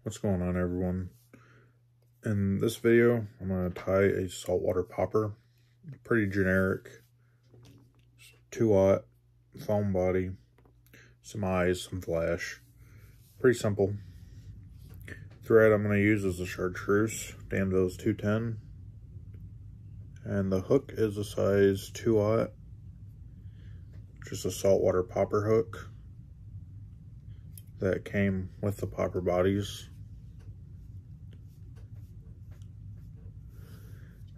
What's going on, everyone? In this video, I'm going to tie a saltwater popper. Pretty generic. 2-aught foam body, some eyes, some flash. Pretty simple. Thread I'm going to use is a chartreuse, Danville's 210. And the hook is a size 2-aught. Just a saltwater popper hook that came with the popper bodies.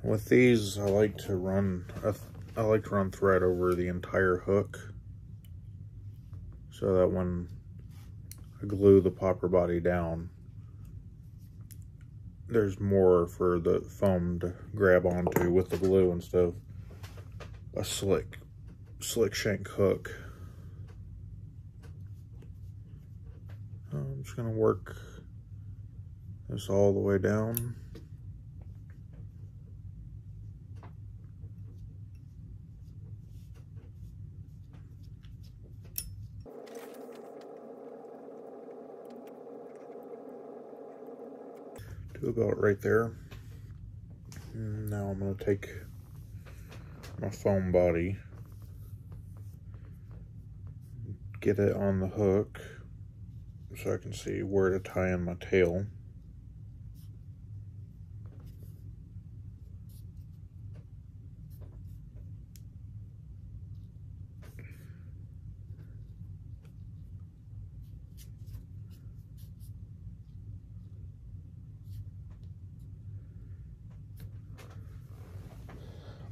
With these, I like to run thread over the entire hook so that when I glue the popper body down, there's more for the foam to grab onto with the glue instead of a slick shank hook. I'm just gonna work this all the way down. To about right there. And now I'm gonna take my foam body, get it on the hook so I can see where to tie in my tail.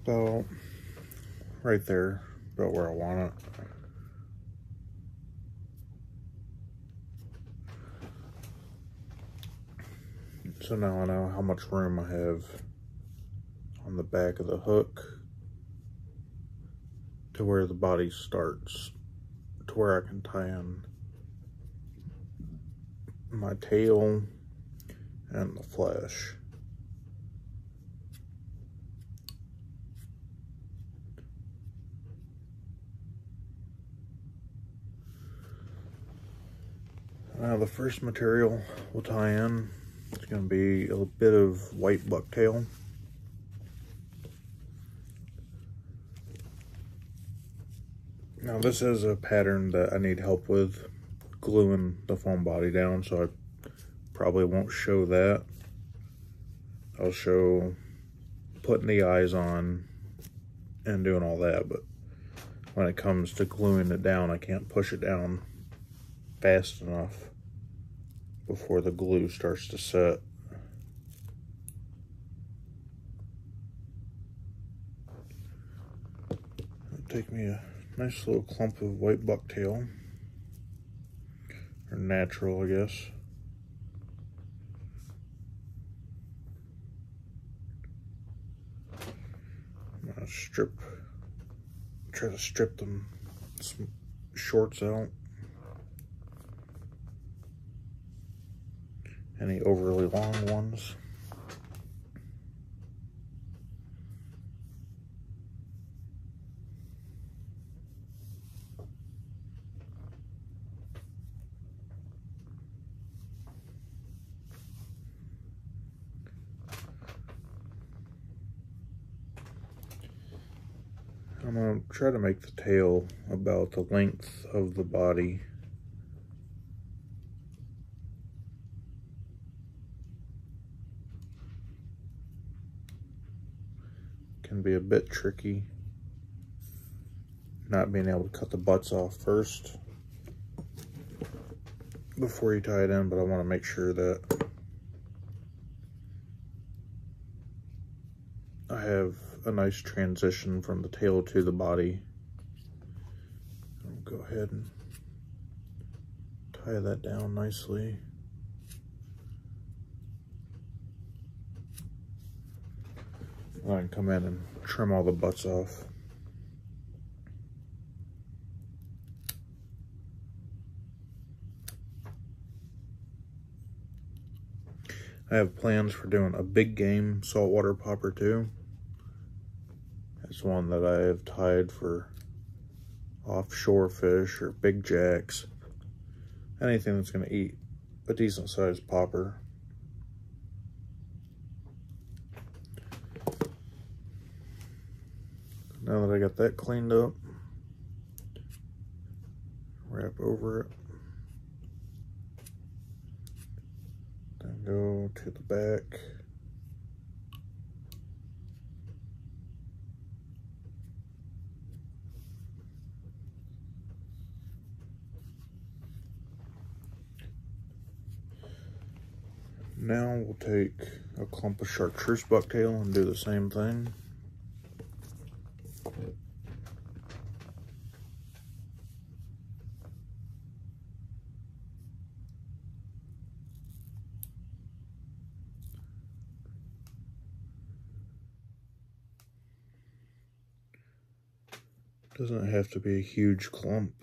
About right there, about where I want it. So now I know how much room I have on the back of the hook to where the body starts, to where I can tie in my tail and the flash. Now the first material we'll tie in is going to be a bit of white bucktail. Now this is a pattern that I need help with gluing the foam body down, so I probably won't show that. I'll show putting the eyes on and doing all that, but when it comes to gluing it down, I can't push it down fast enough before the glue starts to set. It'll take me a nice little clump of white bucktail, or natural, I guess. I'm gonna try to strip them some shorts out. Any overly long ones. I'm going to try to make the tail about the length of the body. Can be a bit tricky not being able to cut the butts off first before you tie it in, but I want to make sure that I have a nice transition from the tail to the body. I'll go ahead and tie that down nicely. I can come in and trim all the butts off. I have plans for doing a big game saltwater popper too. It's one that I have tied for offshore fish or big jacks, anything that's going to eat a decent sized popper. Now that I got that cleaned up, wrap over it, then go to the back. Now we'll take a clump of chartreuse bucktail and do the same thing. Doesn't have to be a huge clump.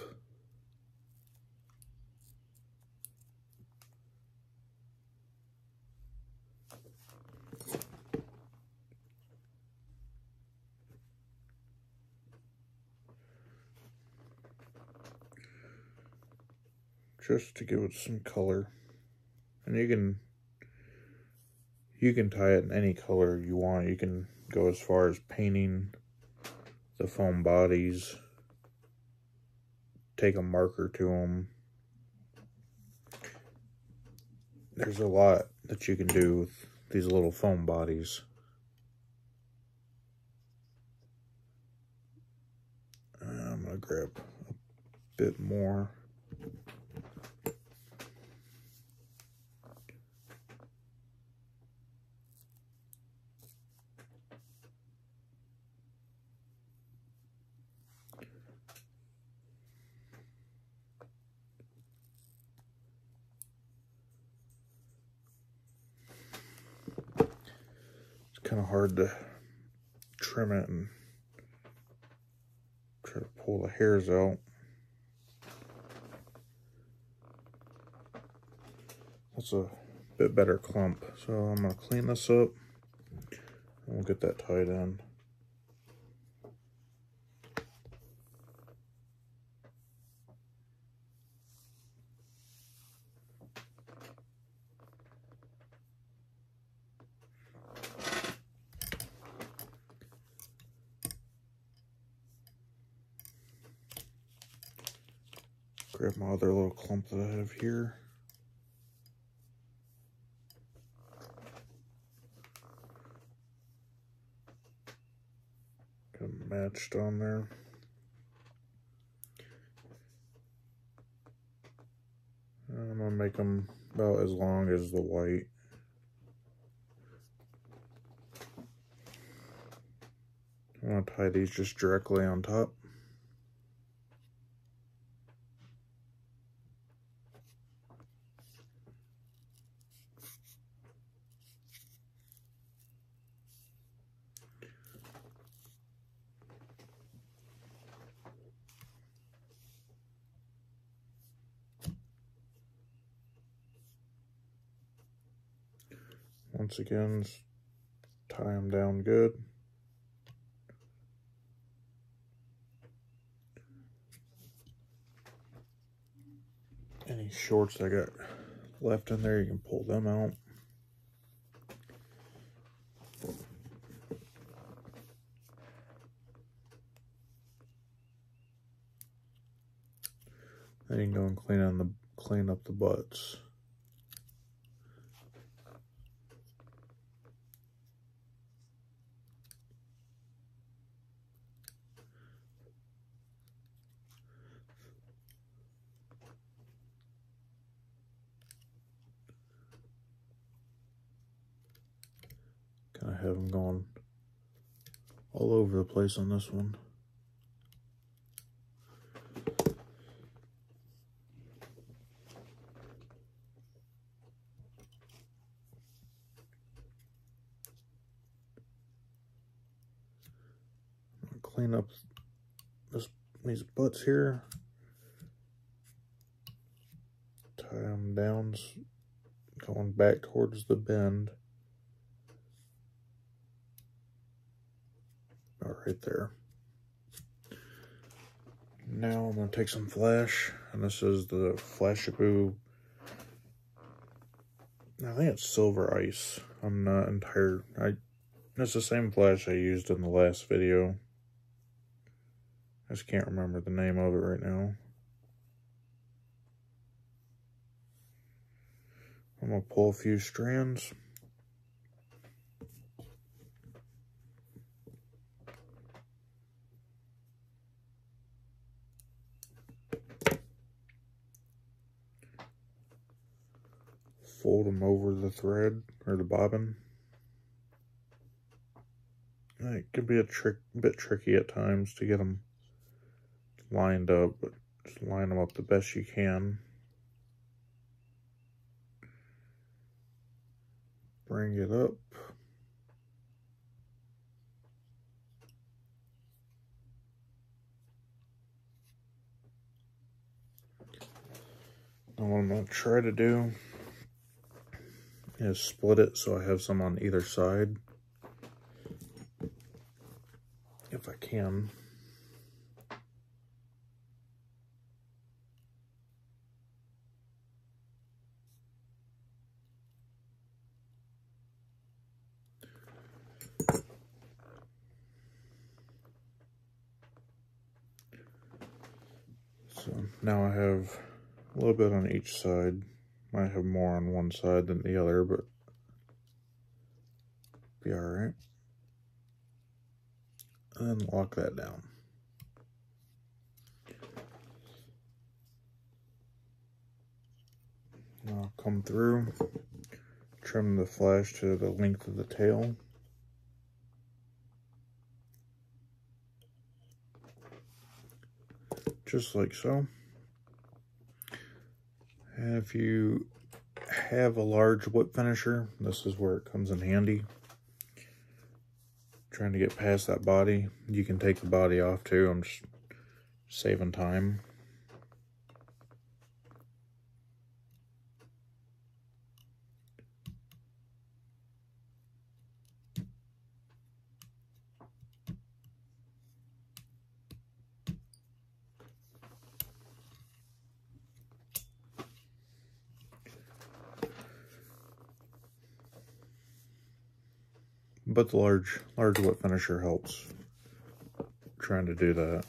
Just to give it some color. And you can tie it in any color you want. You can go as far as painting the foam bodies, take a marker to them. There's a lot that you can do with these little foam bodies. I'm gonna grab a bit more. Kind of hard to trim it and try to pull the hairs out. That's a bit better clump. So I'm going to clean this up and we'll get that tied in. Grab my other little clump that I have here. Got them matched on there. And I'm going to make them about as long as the white. I'm going to tie these just directly on top. Once again, tie them down good. Any shorts I got left in there, you can pull them out. Then you can go and clean up the butts. Kind of have them going all over the place on this one. Clean up these butts here. Tie them down, going back towards the bend. Right there. Now I'm going to take some flash, and this is the Flashaboo I think it's silver ice. I'm not entire. It's the same flash I used in the last video. I just can't remember the name of it right now. I'm gonna pull a few strands. Fold them over the thread or the bobbin. It can be a bit tricky at times to get them lined up, but just line them up the best you can. Bring it up. And what I'm going to try to do is split it so I have some on either side, if I can. So now I have a little bit on each side. Might have more on one side than the other, but be alright. And then lock that down. Now I'll come through, trim the flash to the length of the tail. Just like so. And if you have a large whip finisher, this is where it comes in handy. Trying to get past that body. You can take the body off too. I'm just saving time. But the large whip finisher helps trying to do that.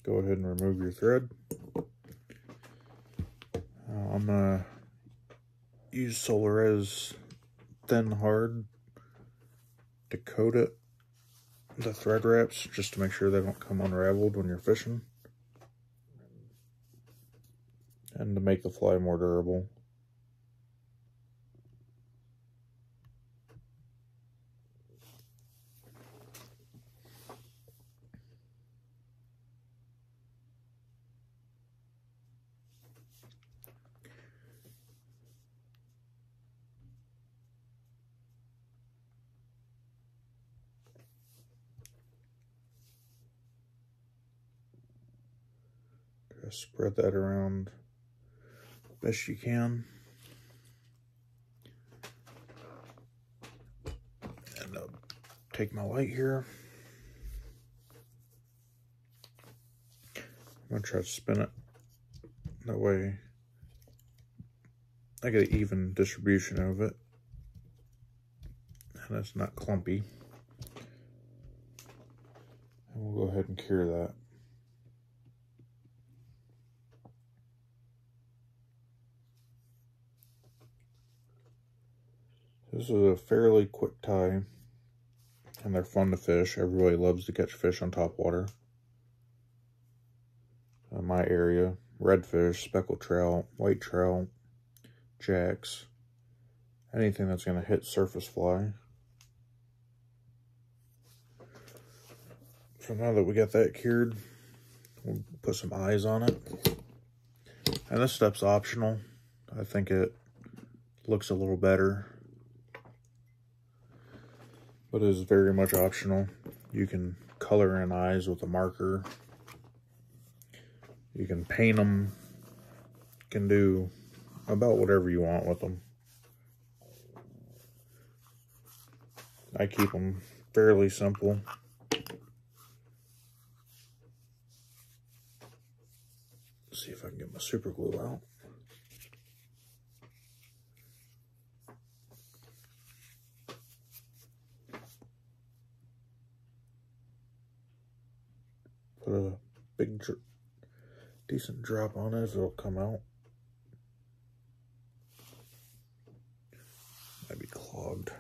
Go ahead and remove your thread. I'm gonna use Solares Thin Hard to coat it, the thread wraps, just to make sure they don't come unraveled when you're fishing, and to make the fly more durable. Spread that around best you can. And take my light here. I'm going to try to spin it. That way I get an even distribution of it. And it's not clumpy. And we'll go ahead and cure that. This is a fairly quick tie, and they're fun to fish. Everybody loves to catch fish on top water. In my area, redfish, speckled trout, white trout, jacks, anything that's going to hit surface fly. So now that we got that cured, we'll put some eyes on it. And this step's optional. I think it looks a little better, but it is very much optional. You can color in eyes with a marker. You can paint them. You can do about whatever you want with them. I keep them fairly simple. Let's see if I can get my super glue out. Put a big, decent drop on it, it'll come out. Might be clogged.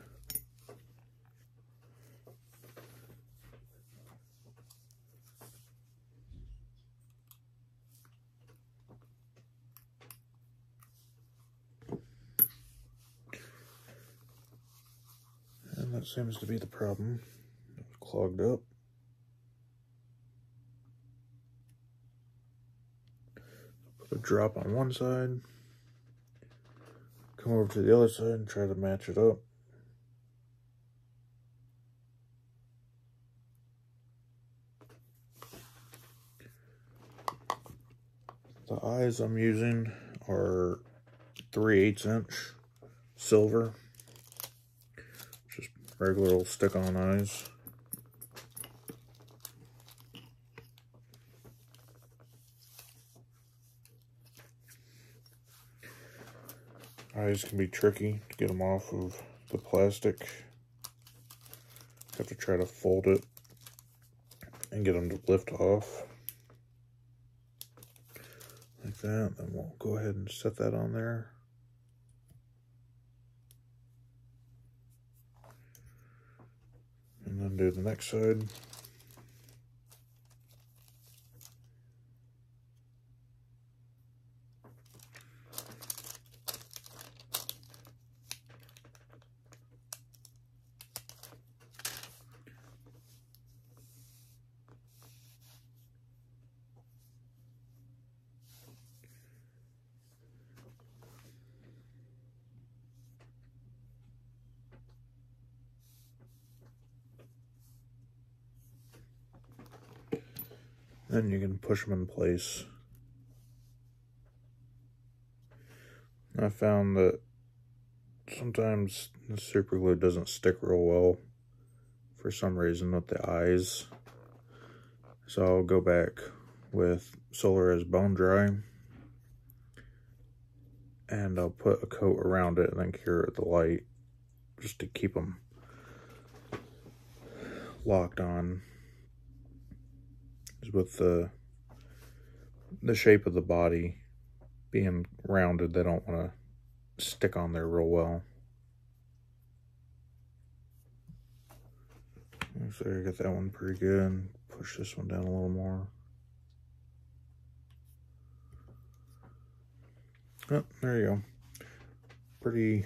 And that seems to be the problem. It's clogged up. Put a drop on one side. Come over to the other side and try to match it up. The eyes I'm using are 3/8 inch silver. Just regular old stick-on eyes. Eyes can be tricky to get them off of the plastic. Have to try to fold it and get them to lift off. Like that. Then we'll go ahead and set that on there. And then do the next side. Then you can push them in place. I found that sometimes the super glue doesn't stick real well for some reason with the eyes. So I'll go back with Solar as bone dry and I'll put a coat around it and then cure it with the light just to keep them locked on. With the shape of the body being rounded, they don't want to stick on there real well. So I got that one pretty good. Push this one down a little more. Oh, there you go. Pretty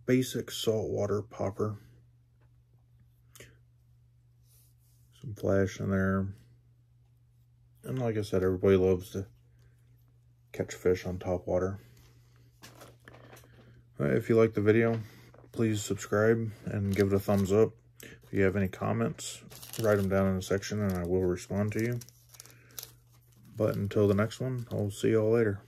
basic saltwater popper. Some flash in there. And like I said, everybody loves to catch fish on top water. If you like the video, please subscribe and give it a thumbs up. If you have any comments, write them down in the section and I will respond to you. But until the next one, I'll see y'all later.